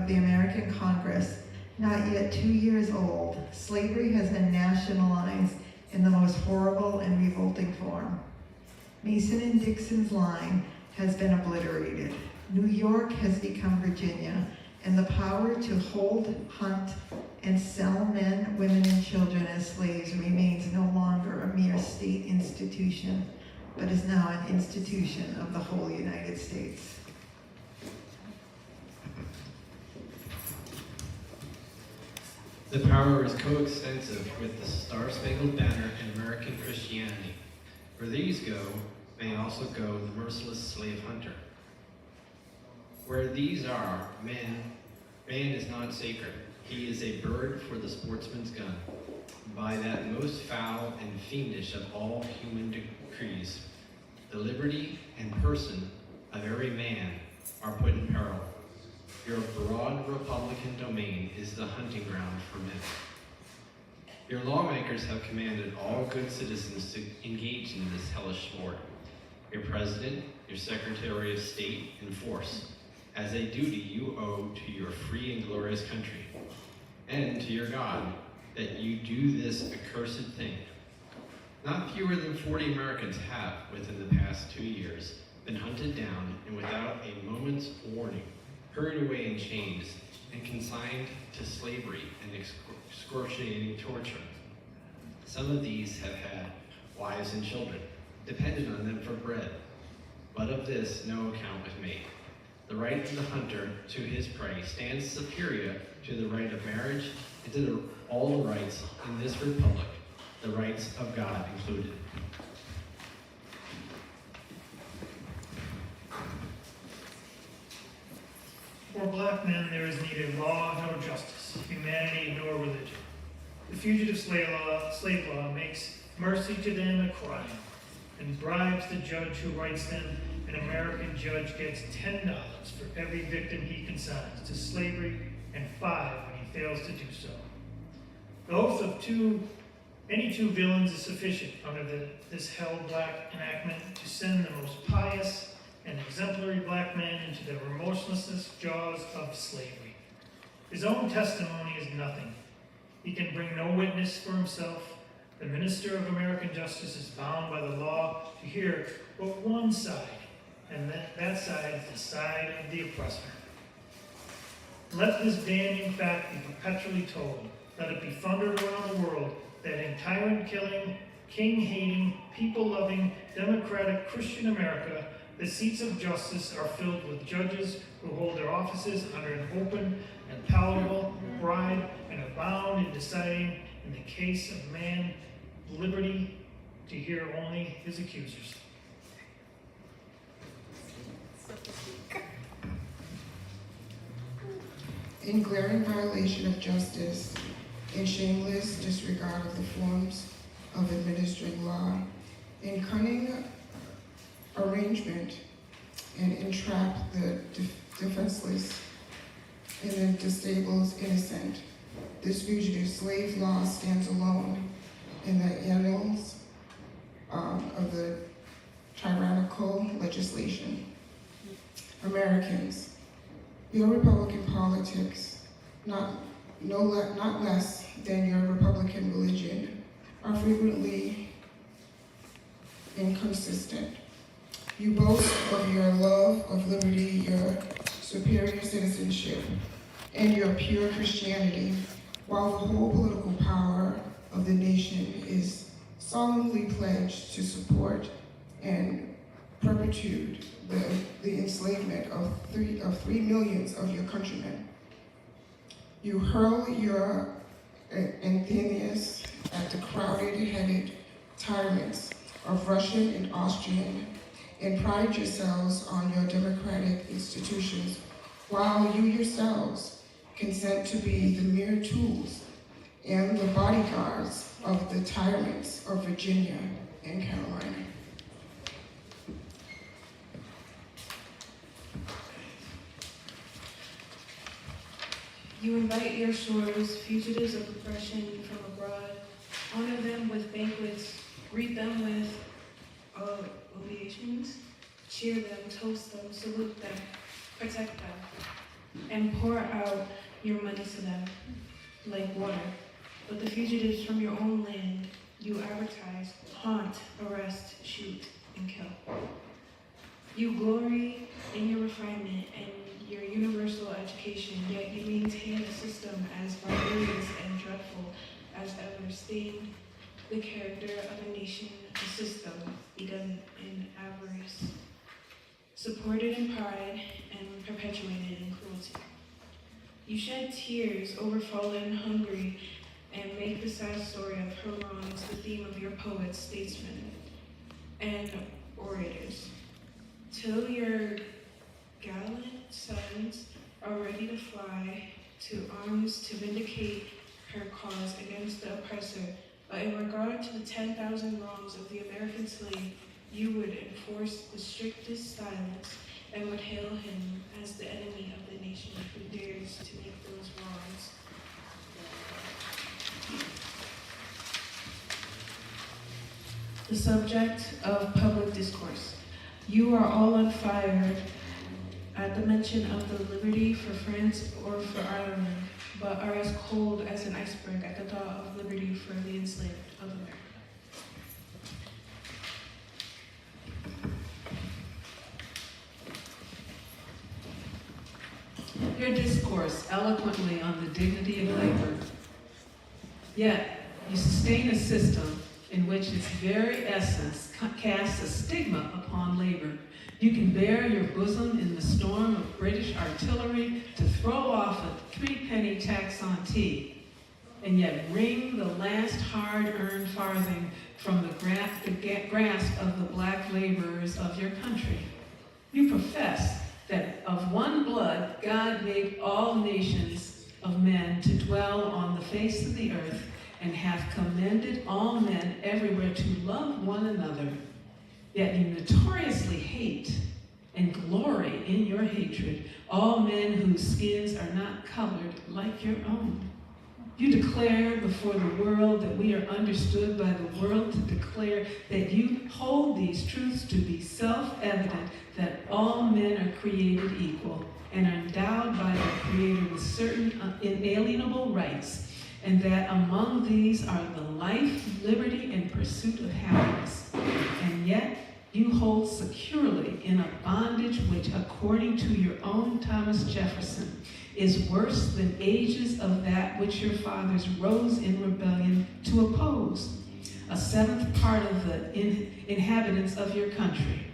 the American Congress, not yet 2 years old, slavery has been nationalized in the most horrible and revolting form. Mason and Dixon's line has been obliterated. New York has become Virginia, and the power to hold, hunt, and sell men, women, and children as slaves remains no longer a mere state institution, but is now an institution of the whole United States. The power is coextensive with the Star-Spangled Banner and American Christianity. Where these go, may also go the merciless slave hunter. Where these are, man is not sacred. He is a bird for the sportsman's gun. By that most foul and fiendish of all human decrees, the liberty and person of every man are put in peril. Your broad Republican domain is the hunting ground for men. Your lawmakers have commanded all good citizens to engage in this hellish sport. Your president, your secretary of state enforce, as a duty you owe to your free and glorious country, and to your God, that you do this accursed thing. Not fewer than 40 Americans have, within the past 2 years, been hunted down and without a moment's warning, hurried away in chains, and consigned to slavery and excruciating torture. Some of these have had wives and children, dependent on them for bread. But of this no account was made. The right of the hunter to his prey stands superior to the right of marriage and to all the rights in this republic, the rights of God included. For black men, there is neither law nor justice, humanity nor religion. The fugitive slave law makes mercy to them a crime and bribes the judge who writes them. An American judge gets $10 for every victim he consigns to slavery and $5 when he fails to do so. The oath of any two villains is sufficient under this hell black enactment to send the most pious and exemplary black man into the remorseless jaws of slavery. His own testimony is nothing. He can bring no witness for himself. The minister of American justice is bound by the law to hear but one side, and that side is the side of the oppressor. Let this damning fact be perpetually told. Let it be thundered around the world that in tyrant-killing, king-hating, people-loving, democratic Christian America, the seats of justice are filled with judges who hold their offices under an open and palatable bribe and abound in deciding, in the case of man, liberty to hear only his accusers. in glaring violation of justice, in shameless disregard of the forms of administering law, in cunning arrangement, and entrap the defenseless and the disabled innocent. This fugitive slave law stands alone in the annals of the tyrannical legislation. Americans, your Republican politics, not less than your Republican religion, are frequently inconsistent. You boast of your love of liberty, your superior citizenship, and your pure Christianity, while the whole political power of the nation is solemnly pledged to support and perpetuate the enslavement of 3 millions of your countrymen. You hurl your anathemas at the crowded-headed tyrants of Russian and Austrian, and pride yourselves on your democratic institutions, while you yourselves consent to be the mere tools and the bodyguards of the tyrants of Virginia and Carolina. You invite your shores, fugitives of oppression from abroad, honor them with banquets, greet them with ovations, cheer them, toast them, salute them, protect them, and pour out your money to them like water. But the fugitives from your own land, you advertise, haunt, arrest, shoot, and kill. You glory in your refinement and your universal education, yet you maintain a system as barbarous and dreadful as ever stained the character of a nation, a system begun in avarice, supported in pride, and perpetuated in cruelty. You shed tears over fallen Hungary and make the sad story of her wrongs the theme of your poets, statesmen, and orators, till your gallant sons are ready to fly to arms to vindicate her cause against the oppressor. But in regard to the 10,000 wrongs of the American slave, you would enforce the strictest silence and would hail him as the enemy of the nation who dares to make those wrongs. The subject of public discourse. You are all on fire at the mention of the liberty for France or for Ireland, but are as cold as an iceberg at the thought of liberty for the enslaved of America. Your discourse eloquently on the dignity of labor. Yet, you sustain a system in which its very essence casts a stigma upon labor. You can bear your bosom in the storm of British artillery to throw off a 3-penny tax on tea, and yet wring the last hard-earned farthing from the grasp of the black laborers of your country. You profess that of one blood God made all nations of men to dwell on the face of the earth, and hath commended all men everywhere to love one another. Yet you notoriously hate and glory in your hatred all men whose skins are not colored like your own. You declare before the world that we are understood by the world to declare that you hold these truths to be self-evident, that all men are created equal and are endowed by their Creator with certain inalienable rights, and that among these are the life, liberty, and pursuit of happiness. And yet, you hold securely in a bondage which, according to your own Thomas Jefferson, is worse than ages of that which your fathers rose in rebellion to oppose, a 7th part of the inhabitants of your country.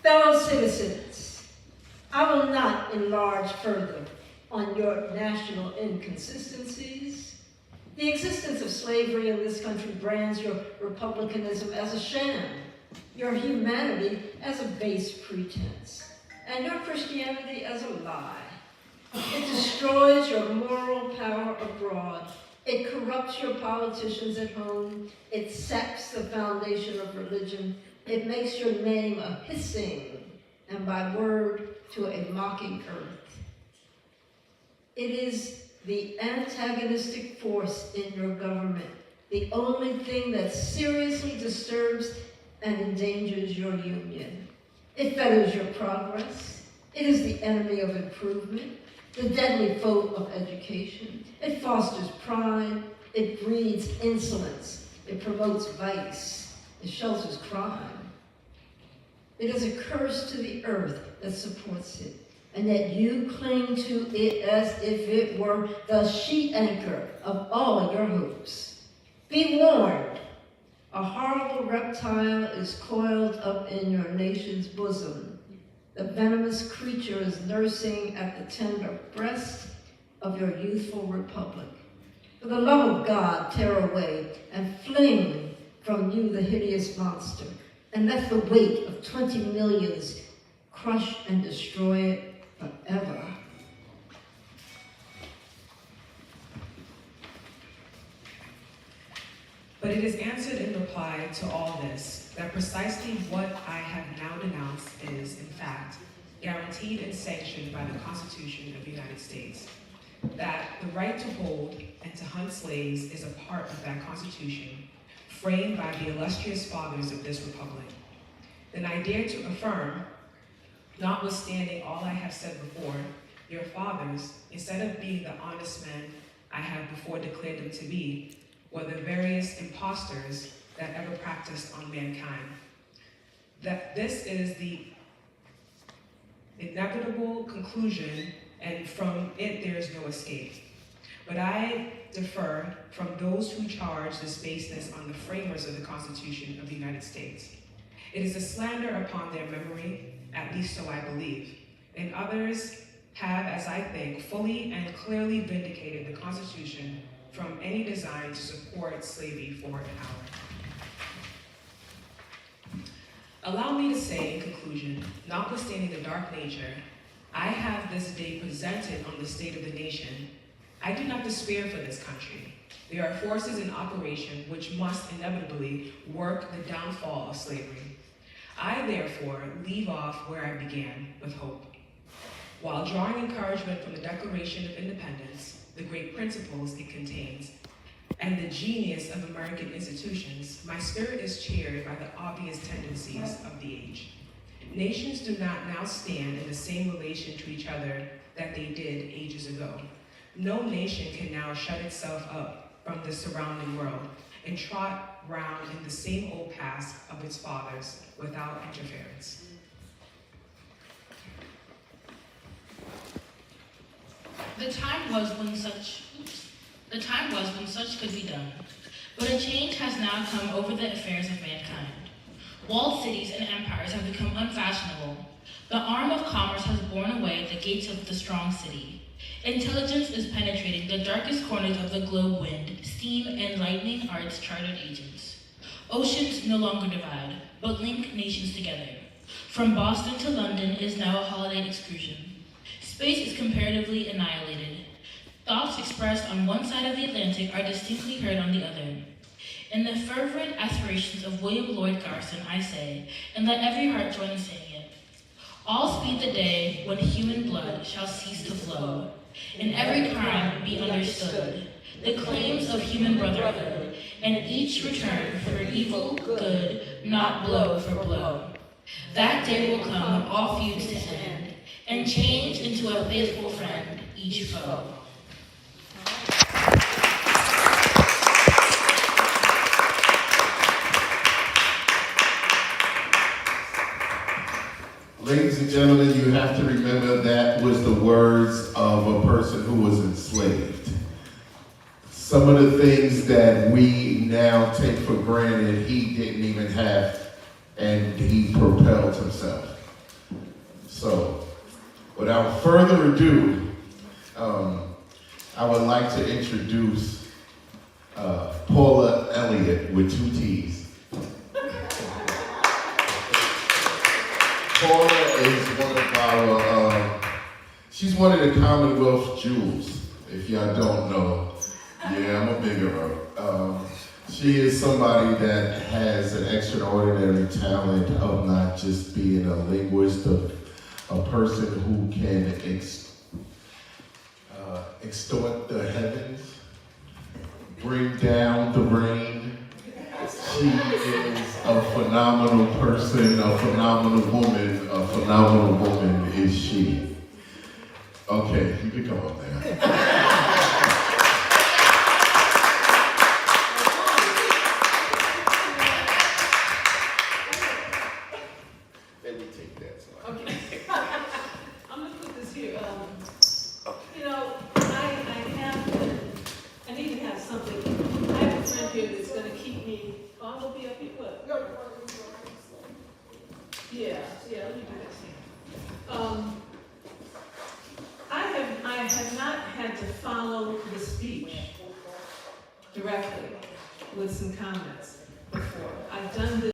Fellow citizens, I will not enlarge further on your national inconsistencies, The existence of slavery in this country brands your republicanism as a sham, your humanity as a base pretense, and your Christianity as a lie. It destroys your moral power abroad. It corrupts your politicians at home. It saps the foundation of religion. It makes your name a hissing and by word to a mocking earth. It is the antagonistic force in your government, the only thing that seriously disturbs and endangers your union. It fetters your progress. It is the enemy of improvement, the deadly foe of education. It fosters pride. It breeds insolence. It promotes vice. It shelters crime. It is a curse to the earth that supports it, and yet you cling to it as if it were the sheet anchor of all your hopes. Be warned, a horrible reptile is coiled up in your nation's bosom. The venomous creature is nursing at the tender breast of your youthful republic. For the love of God, tear away and fling from you the hideous monster, and let the weight of 20 millions crush and destroy it forever. But it is answered in reply to all this that precisely what I have now denounced is, in fact, guaranteed and sanctioned by the Constitution of the United States. That the right to hold and to hunt slaves is a part of that Constitution, framed by the illustrious fathers of this republic. Then I dare to affirm, notwithstanding all I have said before, your fathers, instead of being the honest men I have before declared them to be, were the various impostors that ever practiced on mankind. That this is the inevitable conclusion, and from it there is no escape. But I differ from those who charge this baseness on the framers of the Constitution of the United States. It is a slander upon their memory, at least so I believe, and others have, as I think, fully and clearly vindicated the Constitution from any design to support slavery for an hour. Allow me to say in conclusion, notwithstanding the dark nature I have this day presented on the state of the nation, I do not despair for this country. There are forces in operation which must inevitably work the downfall of slavery. I therefore leave off where I began, with hope. While drawing encouragement from the Declaration of Independence, the great principles it contains, and the genius of American institutions, my spirit is cheered by the obvious tendencies of the age. Nations do not now stand in the same relation to each other that they did ages ago. No nation can now shut itself up from the surrounding world and trot round in the same old paths of its fathers without interference. The time was when such could be done, but a change has now come over the affairs of mankind. Walled cities and empires have become unfashionable. The arm of commerce has borne away the gates of the strong city. Intelligence is penetrating the darkest corners of the globe. Wind, steam, and lightning are its chartered agents. Oceans no longer divide, but link nations together. From Boston to London is now a holiday excursion. Space is comparatively annihilated. Thoughts expressed on one side of the Atlantic are distinctly heard on the other. In the fervent aspirations of William Lloyd Garrison, I say, and let every heart join in saying it, all speed the day when human blood shall cease to flow, and every crime be understood, the claims of human brotherhood, and each return for evil good, not blow for blow. That day will come when all feuds to end, and change into a faithful friend each foe. Ladies and gentlemen, you have to remember that was the words of a person who was enslaved. Some of the things that we now take for granted, he didn't even have, and he propelled himself. So, without further ado, I would like to introduce Paula Elliott with 2 T's. Paula is one of our, she's one of the Commonwealth jewels, if y'all don't know. Yeah, I'm a bigger her. She is somebody that has an extraordinary talent of not just being a linguist, a person who can extort the heavens, bring down the rain. She is a phenomenal person, a phenomenal woman. A phenomenal woman is she. Okay, you can come up there. I have not had to follow the speech directly with some comments before. I've done this